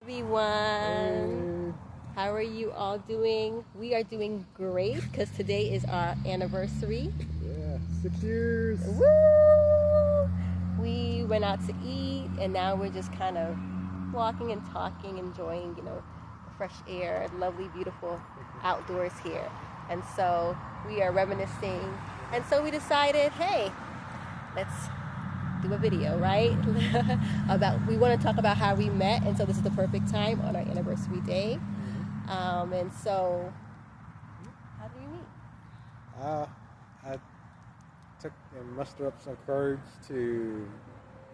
everyone. How are you all doing? We are doing great because today is our anniversary. Yeah, 6 years. Woo! We went out to eat and now we're just kind of walking and talking, enjoying, the fresh air, lovely, beautiful outdoors here. And so we are reminiscing. And so we decided, hey, let's do a video, right? We want to talk about how we met, and so this is the perfect time on our anniversary day. And so, how did we meet? I took and mustered up some courage to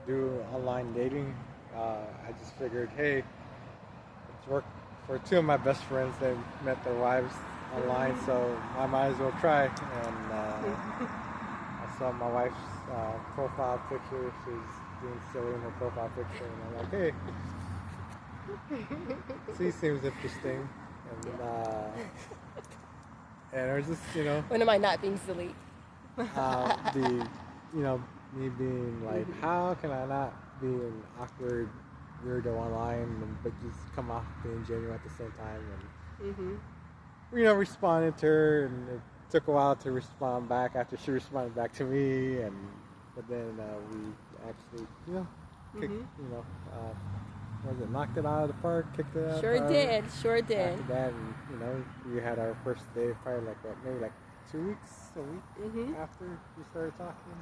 do online dating. I just figured, hey, it's worked for two of my best friends. They met their wives online, so I might as well try. And I saw my wife's profile picture. She's being silly in her profile picture, and I'm like, hey, she seems interesting. And it was just, When am I not being silly? Me being like, how can I not be an awkward weirdo online, but just come off being genuine at the same time, and responded to her, and it took a while to respond back after she responded back to me, but then we actually, knocked it out of the park, kicked it out. Sure did. After that, and we had our first day probably maybe 2 weeks, a week after we started talking.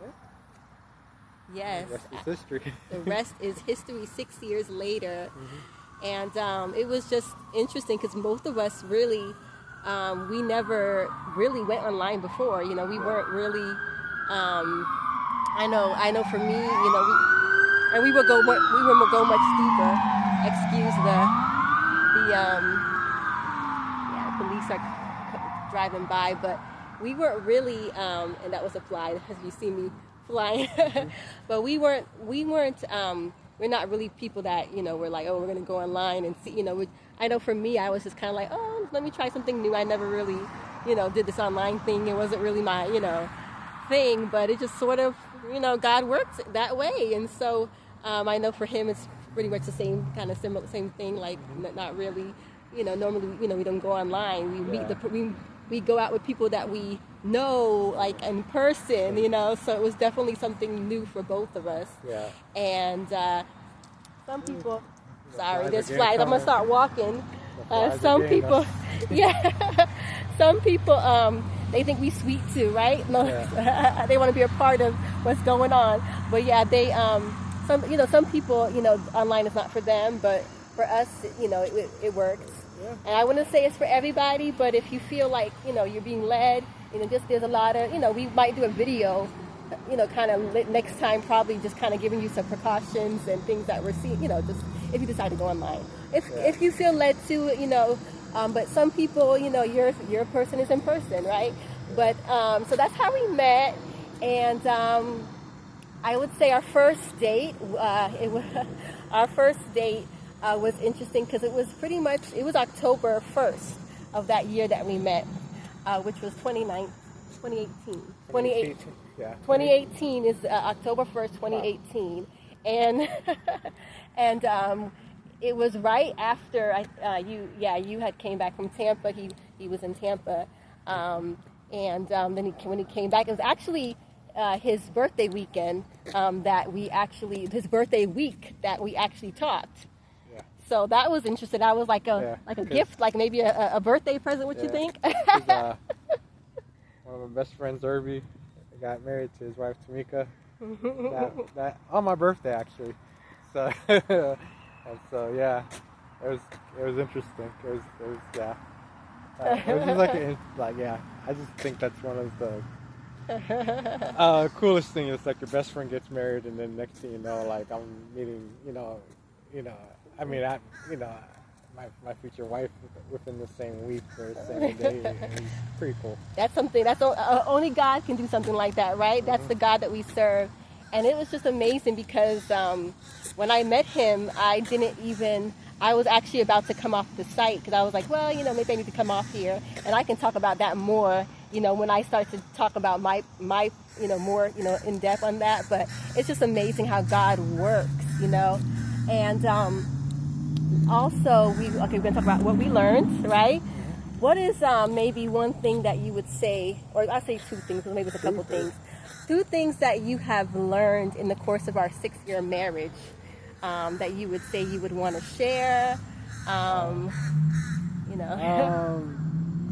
And, yes. The rest is history. The rest is history 6 years later. And it was just interesting because both of us really, we never really went online before. We weren't really, I know for me, we would go much deeper. Excuse police are driving by, but we weren't really, and that was a fly as you see me flying. But we're not really people that, we're like, oh, we're going to go online and see, I know for me, I was just kind of like, oh, let me try something new. I never really, did this online thing. It wasn't really my, thing, but it just sort of, God works that way. And so I know for him, it's pretty much the same kind of same thing, like not really, normally, we don't go online. We go out with people that we know, like in person, so it was definitely something new for both of us. Yeah. And some people, sorry, there's flies. I'm going to start walking. Some people, some people, they think we sweet too, right? No, yeah. They want to be a part of what's going on. But yeah, they, some people, online is not for them, but for us, it works. Yeah. And I wouldn't say it's for everybody, but if you feel like, you're being led, there's a lot of, we might do a video, kind of next time, probably just kind of giving you some precautions and things that we're seeing, just if you decide to go online. If you feel led to, but some people, your person is in person, right? But, so that's how we met. And I would say our first date, was interesting because it was pretty much, it was October 1st of that year that we met, which was 2018. 2018. Yeah. 2018 is October 1st, 2018. Wow. And it was right after you had came back from Tampa. He was in Tampa. Then when he came back, it was actually his birthday weekend his birthday week that we actually talked. So that was interesting. That was like a gift, like maybe a birthday present. What you think? One of my best friends, Irby, got married to his wife Tamika. That on my birthday actually. So and so yeah, it was interesting. It was just I just think that's one of the coolest things. It's like your best friend gets married, and then next thing you know, like I'm meeting, my future wife within the same week or the same day. It's pretty cool. That's something. That's only God can do something like that, right? That's the God that we serve, and it was just amazing because when I met him, I was actually about to come off the site because I was like, well, maybe I need to come off here, and I can talk about that more, when I start to talk about my more, in depth on that. But it's just amazing how God works, and Also, we're going to talk about what we learned, right? What is maybe one thing that you would say, or I'll say two things, because maybe it's a couple things. Two things that you have learned in the course of our 6-year marriage that you would say you would want to share. You know.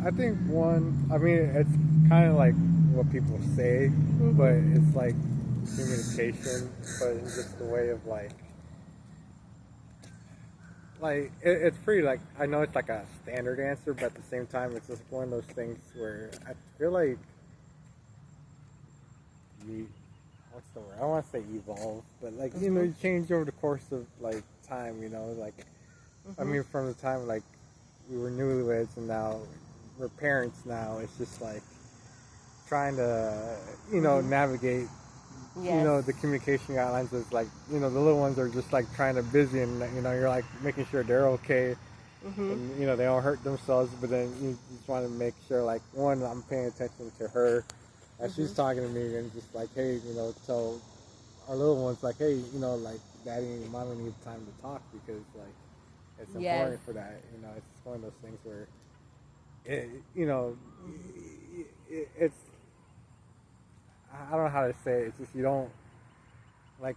I think one. I mean, it's kind of like what people say, but it's like communication, but in just the way of it's pretty like I know it's like a standard answer, but at the same time, it's just one of those things where I feel like what's the word? I don't want to say evolve, but like you know, you change over the course of like time. You know, like I mean, from the time like we were newlyweds and now we're parents. Now it's just like trying to you know navigate. Yes. You know the communication guidelines is like you know the little ones are just like trying to busy and you know you're like making sure they're okay. And you know they don't hurt themselves, but then you just want to make sure like one I'm paying attention to her as she's talking to me and just like hey you know tell our little ones like hey you know like daddy and mommy need time to talk because like it's important for that you know it's one of those things where you know it's I don't know how to say it. It's just you don't like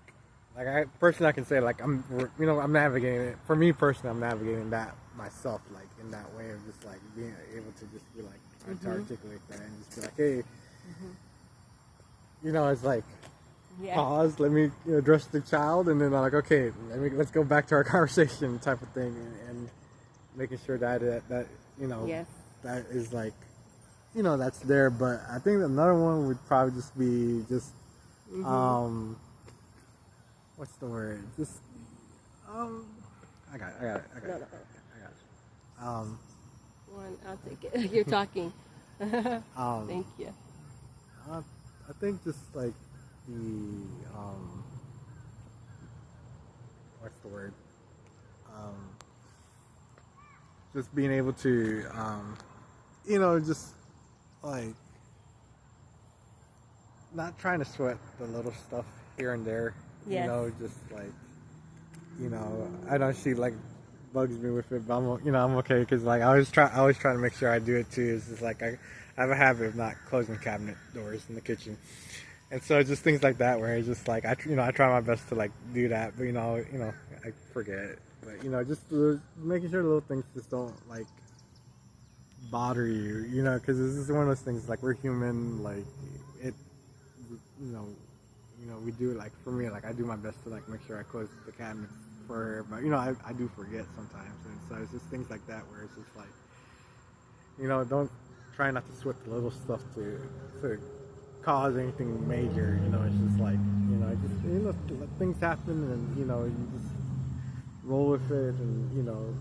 I personally I can say like I'm you know I'm navigating it for me personally I'm navigating that myself like in that way of just like being able to just be like trying to articulate that and just be like hey you know it's like pause let me address the child and then I'm like okay let's go back to our conversation type of thing and making sure that you know that is like you know that's there but I think another one would probably just be just what's the word just I got it one I'll take it you're talking thank you I think just like the what's the word just being able to you know just like not trying to sweat the little stuff here and there you know just like you know I know she like bugs me with it but I'm you know I'm okay because like I always try to make sure I do it too it's just like I have a habit of not closing cabinet doors in the kitchen and so just things like that where it's just like I try my best to like do that but you know I forget it but you know just making sure the little things just don't like bother you you know because this is one of those things like we're human like it you know we do like for me like I do my best to like make sure I close the cabinet for her but you know I do forget sometimes and so it's just things like that where it's just like you know don't try not to sweat the little stuff to cause anything major you know it's just like you know just you know things happen and you know you just roll with it and you know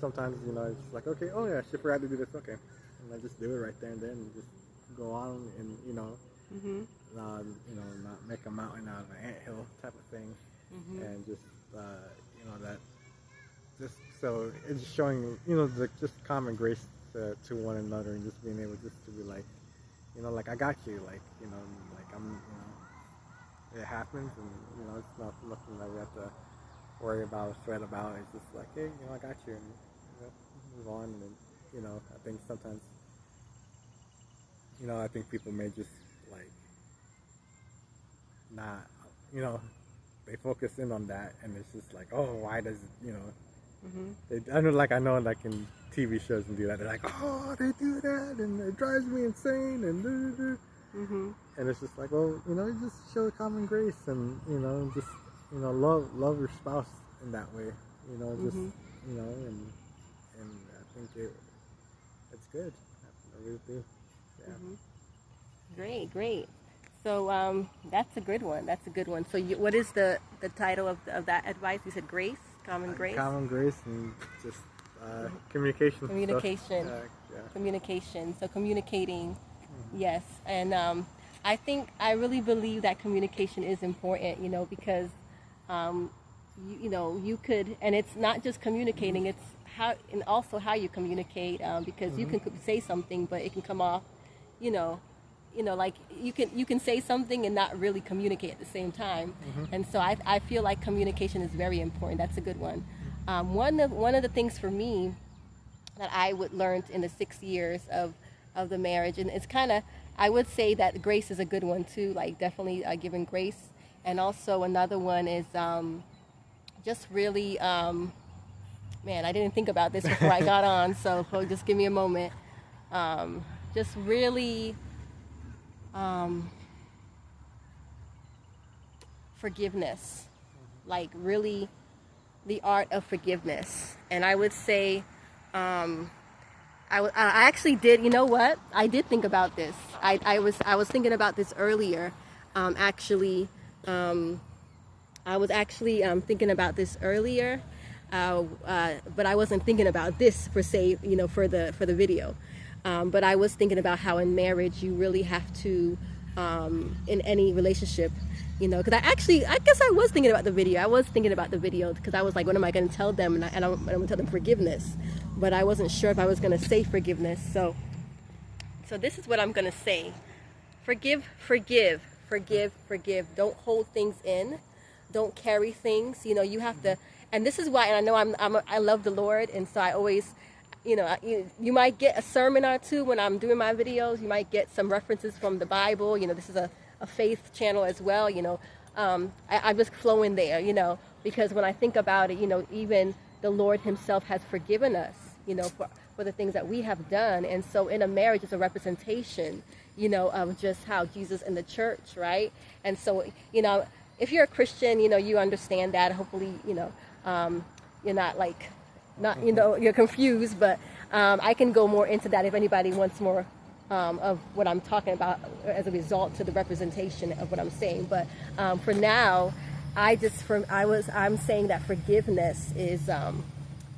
sometimes you know it's like okay oh yeah she forgot to do this okay and I just do it right there and then and just go on and you know not make a mountain out of an anthill type of thing and just you know that just so it's showing you know the just common grace to one another and just being able just to be like you know like I got you like you know like I'm you know it happens and you know it's not nothing that we have to worry about or sweat about it's just like hey you know I got you and you know, move on and you know I think sometimes you know I think people may just like not you know they focus in on that and it's just like oh why does you know I know like in TV shows and do that they're like oh they do that and it drives me insane and and it's just like well you know you just show common grace and you know just you know love your spouse in that way you know just you know and I think it's good I really do great so that's a good one so what is the title of that advice you said grace common grace and just communication communication so communicating yes and I really believe that communication is important you know because you know you could and it's not just communicating it's how and also how you communicate because you can say something but it can come off you know like you can say something and not really communicate at the same time and so I feel like communication is very important that's a good one One of the things for me that I would learn in the 6 years of the marriage, and it's kind of, I would say that grace is a good one too, like definitely giving grace. And also another one is just really, man, I didn't think about this before I got on, so just give me a moment. Just really forgiveness, like really the art of forgiveness. And I would say, I actually did, you know what? I did think about this. I was thinking about this earlier. I was actually thinking about this earlier, but I wasn't thinking about this per se, you know, for the video. But I was thinking about how in marriage you really have to, in any relationship, you know, because I guess I was thinking about the video. I was thinking about the video because I was like, what am I going to tell them? And I'm going to tell them forgiveness. But I wasn't sure if I was going to say forgiveness. So this is what I'm going to say. Forgive, forgive, forgive, forgive. Don't hold things in. Don't carry things. You know, you have to, and this is why, and I know I love the Lord, and so I always, you know, you might get a sermon or two when I'm doing my videos. You might get some references from the Bible. You know, this is a faith channel as well. You know, I just flow in there, you know, because when I think about it, you know, even the Lord himself has forgiven us, you know, for the things that we have done. And so in a marriage, it's a representation, you know, of just how Jesus in the church, right? And so, you know, if you're a Christian, you know, you understand that. Hopefully, you know, you're not like, you know, you're confused, but I can go more into that if anybody wants more of what I'm talking about as a result to the representation of what I'm saying. But for now, I'm saying that forgiveness is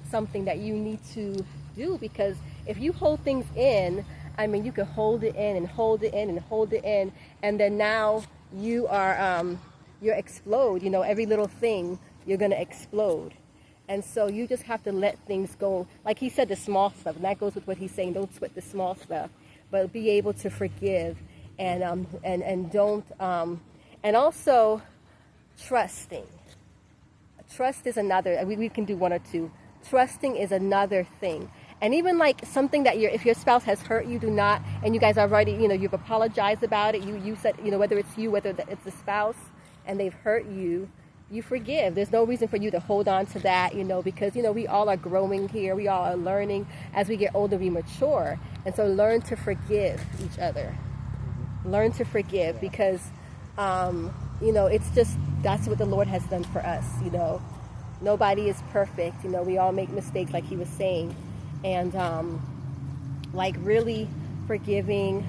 something that you need to do, because if you hold things in, I mean, you can hold it in and hold it in and hold it in, and then now you are you explode. You know, every little thing you're gonna explode. And so you just have to let things go. Like he said, the small stuff, and that goes with what he's saying. Don't sweat the small stuff, but be able to forgive, and don't, and also trusting. Trust is another. We can do one or two. Trusting is another thing. And even like something that if your spouse has hurt you, do not, and you guys are already, you know, you've apologized about it. You said, you know, whether it's you, whether it's the spouse, and they've hurt you, you forgive. There's no reason for you to hold on to that, you know, because, you know, we all are growing here. We all are learning. As we get older, we mature. And so learn to forgive each other. Learn to forgive, because, you know, it's just, that's what the Lord has done for us, you know. Nobody is perfect. You know, we all make mistakes, like he was saying. And, like, really forgiving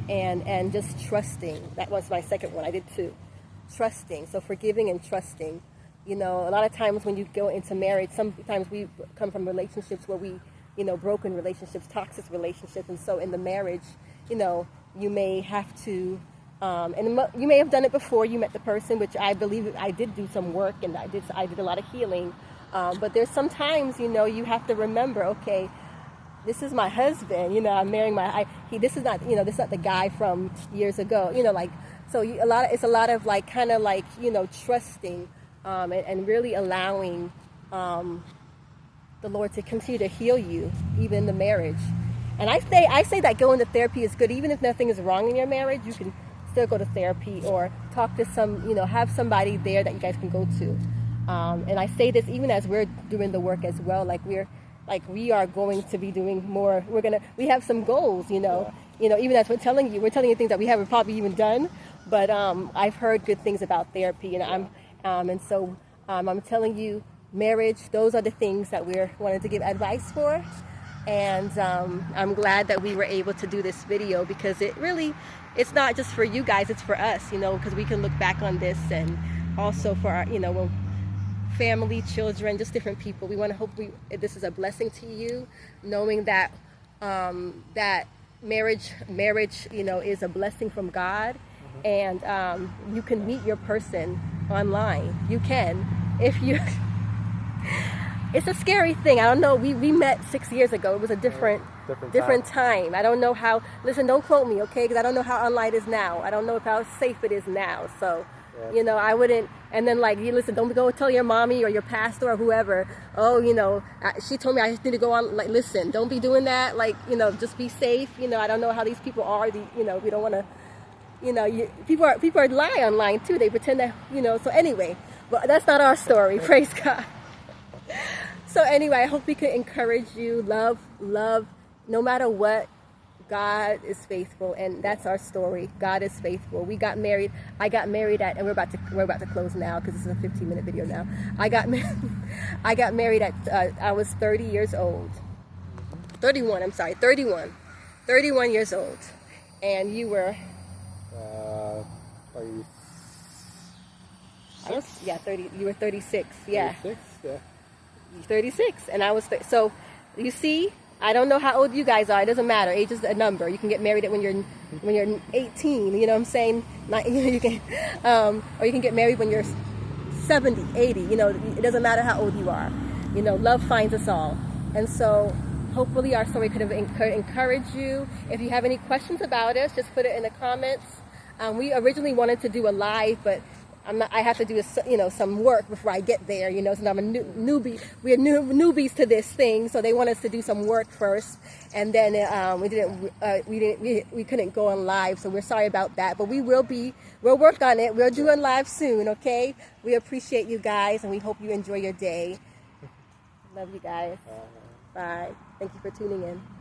and just trusting. That was my second one. I did two. Trusting. So forgiving and trusting. You know, a lot of times when you go into marriage, sometimes we come from relationships where we, you know, broken relationships, toxic relationships. And so in the marriage, you know, you may have to, and you may have done it before you met the person, which I believe I did do some work, and I did a lot of healing. But there's sometimes, you know, you have to remember, okay, this is my husband, you know, I'm marrying this is not, you know, this is not the guy from years ago, you know, like, so it's a lot of like, kind of like, you know, trusting, and really allowing, the Lord to continue to heal you, even in the marriage. And I say that going to therapy is good. Even if nothing is wrong in your marriage, you can still go to therapy or talk to you know, have somebody there that you guys can go to. And I say this even as we're doing the work as well. Like we are going to be doing more. We have some goals, you know. Yeah. You know, even as we're telling you things that we haven't probably even done. But I've heard good things about therapy, and and so I'm telling you, marriage. Those are the things that we're wanting to give advice for. And I'm glad that we were able to do this video, because it's not just for you guys, it's for us, you know, because we can look back on this, and also for our, you know, family, children, just different people. We want to hope this is a blessing to you, knowing that that marriage, you know, is a blessing from God. And you can meet your person online. You can, if you. It's a scary thing. I don't know. We met 6 years ago. It was a different time. I don't know how. Listen, don't quote me, okay? Because I don't know how online it is now. I don't know how safe it is now. So, Yeah. You know, I wouldn't, and then like, you listen, don't go tell your mommy or your pastor or whoever, oh, you know, she told me I just need to go on, like, listen, don't be doing that, like, you know, just be safe, you know, I don't know how these people are, you know, we don't want to, you know, people are lie online too, they pretend that, you know, so anyway, but that's not our story, praise God. So anyway, I hope we could encourage you, love, no matter what, God is faithful, and that's our story. God is faithful. We got married. I got married at, and we're about to close now because this is a 15-minute video now. I got married at I was 30 years old. 31. I'm sorry, 31. 31 years old, and you were. 30. I was 30. You were 36. Yeah. 36. Yeah. 36, and I was so. You see. I don't know how old you guys are. It doesn't matter. Age is a number. You can get married when you're 18. You know what I'm saying? Not, you know, you can, or you can get married when you're 70, 80. You know, it doesn't matter how old you are. You know, love finds us all. And so, hopefully, our story could have encouraged you. If you have any questions about us, just put it in the comments. We originally wanted to do a live, but I have to do some work before I get there, you know, since I'm a newbie. We are newbies to this thing, so they want us to do some work first, and then we couldn't go on live, so we're sorry about that. But we'll work on it. We'll do it live soon, okay? We appreciate you guys, and we hope you enjoy your day. Love you guys. Bye. Thank you for tuning in.